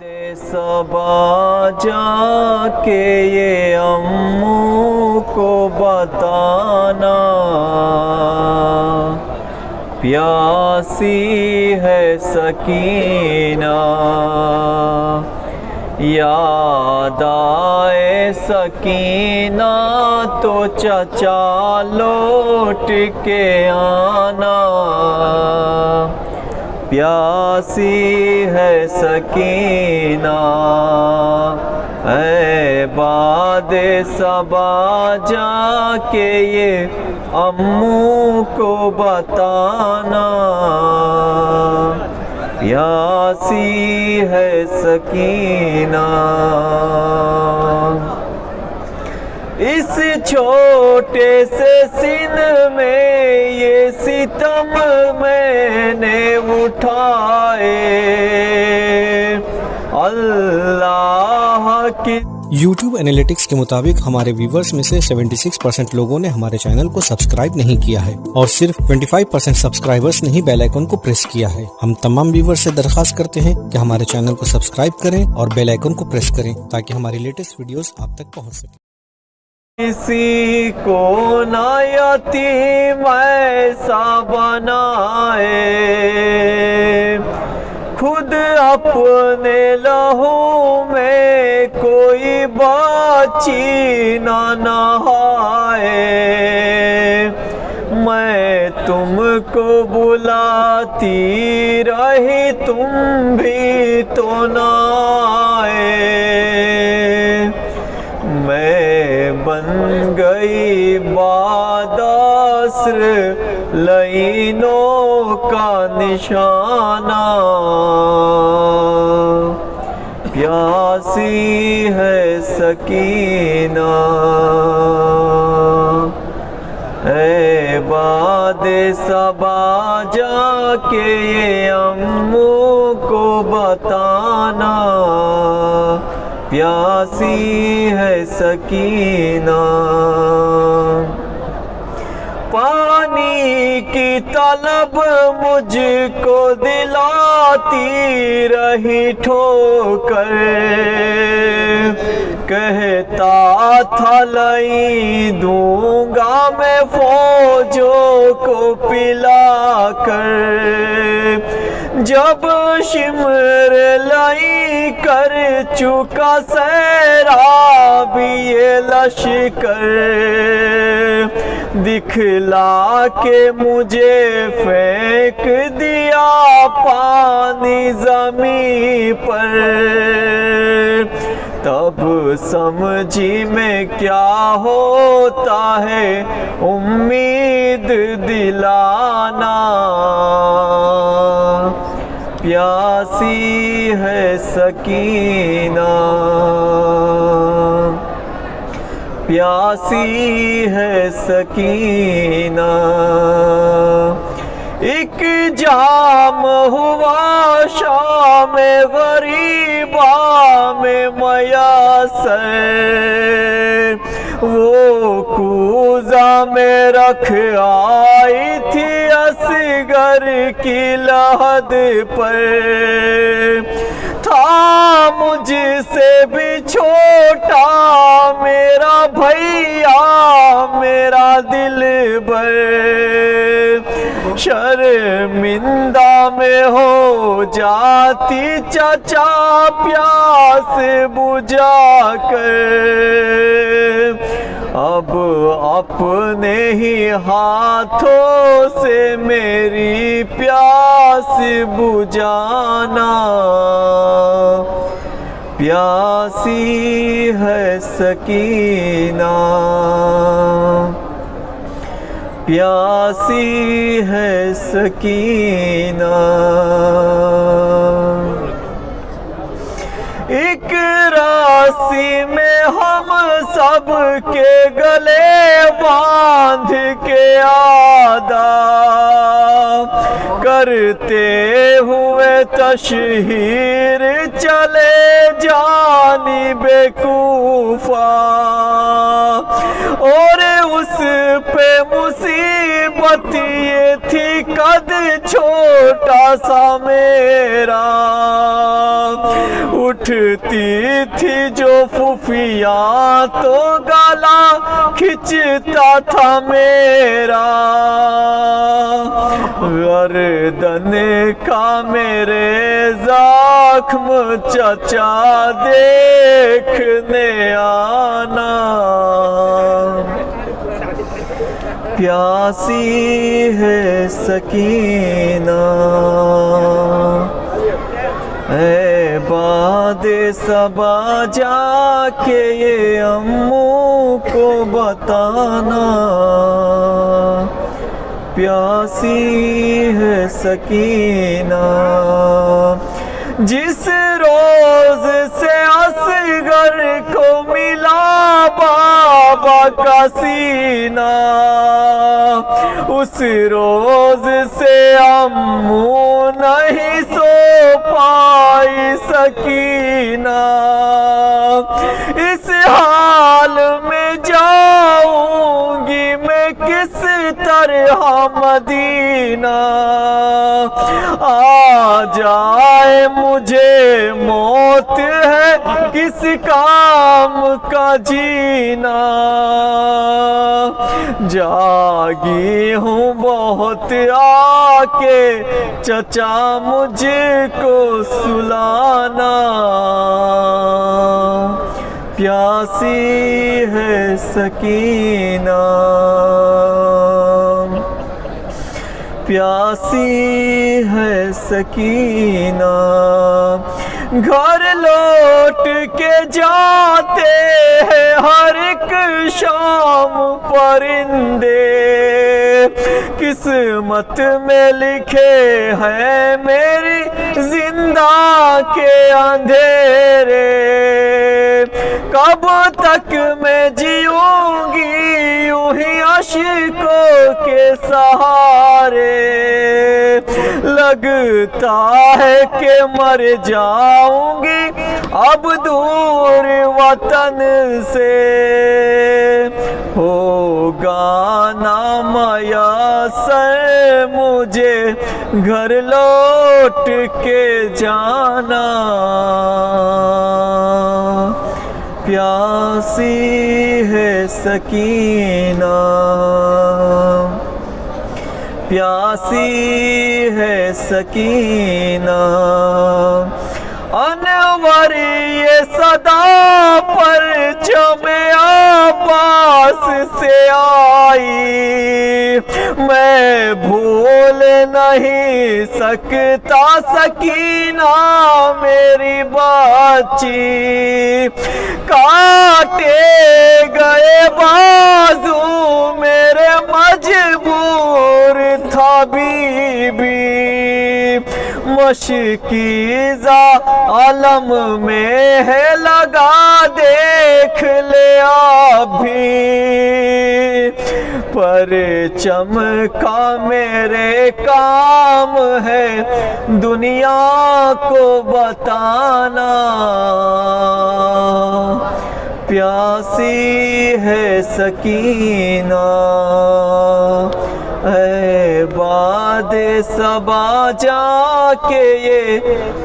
सबा जाके ये अम्मू को बताना, प्यासी है सकीना। याद आए सकीना तो चचा लौट के आना, प्यासी है सकीना। ऐ बादे सबा जाके ये अम्मू को बताना, प्यासी है सकीना। इस छोटे से सीन में ये सितम मैंने उठाए, अल्लाह की। YouTube एनालिटिक्स के मुताबिक हमारे व्यूवर्स में से 76% लोगों ने हमारे चैनल को सब्सक्राइब नहीं किया है और सिर्फ 25% सब्सक्राइबर्स ने ही बेल आइकन को प्रेस किया है। हम तमाम व्यूवर्स से दरखास्त करते हैं कि हमारे चैनल को सब्सक्राइब करें और बेल आइकन को प्रेस करें ताकि हमारी लेटेस्ट वीडियोस आप तक पहुंच सके। किसी को ना यतीम ऐसा बनाए, खुद अपने लहू में कोई बच्ची ना नहाए। मैं तुमको बुलाती रही तुम भी तो ना आए, मैं बन गई बादस्र लाइनों का निशाना, प्यासी है सकीना। ऐ बादे सबा जाके ये अम्मू को बताना, प्यासी है सकीना। पानी की तलब मुझको दिलाती रही ठोकर, कहता था लाई दूंगा मैं फौजों को पिला कर। जब शिमर लाई कर चुका सैराब ये लश्कर, दिखला के मुझे फेंक दिया पानी ज़मीं पर। तब समझी में क्या होता है उम्मीद दिलाना, प्यासी है सकीना, प्यासी है सकीना। एक जाम हुआ शाम गरीबा में मयासर, वो कूजा में रख आई थी असगर की लहद पर। था मुझसे भी छोटा मेरा भैया मेरा दिलबर, शर्मिंदा में हो जाती चचा प्यास बुझा कर। अब अपने ही हाथों से मेरी प्यास बुझाना, प्यासी है सकीना, प्यासी है सकीना। एक राशि में हम सब के गले बांध के आदा करते हुए तशहीर चले जानी बेकूफा, और उस पे मुसीबत ये थी कद छोटा सा मेरा, उठती थी जो फूफिया तो गला खिंचता था मेरा, गर्दन का मेरे जख्म चचा देखने आना। प्यासी है सकीना ऐ बादे सबा जाके ये अम्मू को बताना। प्यासी है सकीना जिस रोज से असगर को मिला बाबा का सीना, उस रोज से अम्मू नहीं सो पाई सकीना। इस हाल में जाऊंगी मैं किस तरह मदीना, आ जाए मुझे मौत है किस काम का जीना। जागी हूँ बहुत आके चचा मुझको सुलाना। प्यासी है सकीना, प्यासी है सकीना। घर लौट के जाते हैं हर एक शाम परिंदे, किस्मत में लिखे हैं मेरी जिंदा के अंधेरे। कब तक मैं जीऊंगी यूं ही अश्कों के सहारे, लगता है कि मर जाऊंगी अब दूर वतन से। होगा ना मयसर मुझे घर लौट के जाना। प्यासी है सकीना, प्यासी है सकीना। अनवर ये सदा पर चमे आबास से आई, मैं भूल नहीं सकता सकीना मेरी बाची। काटे गए बाजू मेरे मजबूर था बीबी, मशकीज़ा आलम में है लगा देख ले अभी। पर चमका मेरे काम है दुनिया को बताना। प्यासी है सकीना ऐ बादे सबा जाके ये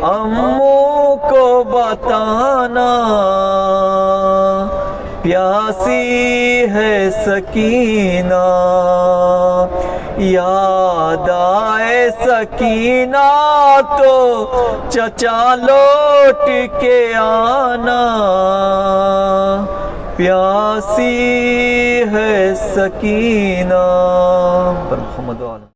अम्मू को बताना। प्यासी है सकीना याद आए सकीना तो चचा लौट के आना। प्यासी है सकीना।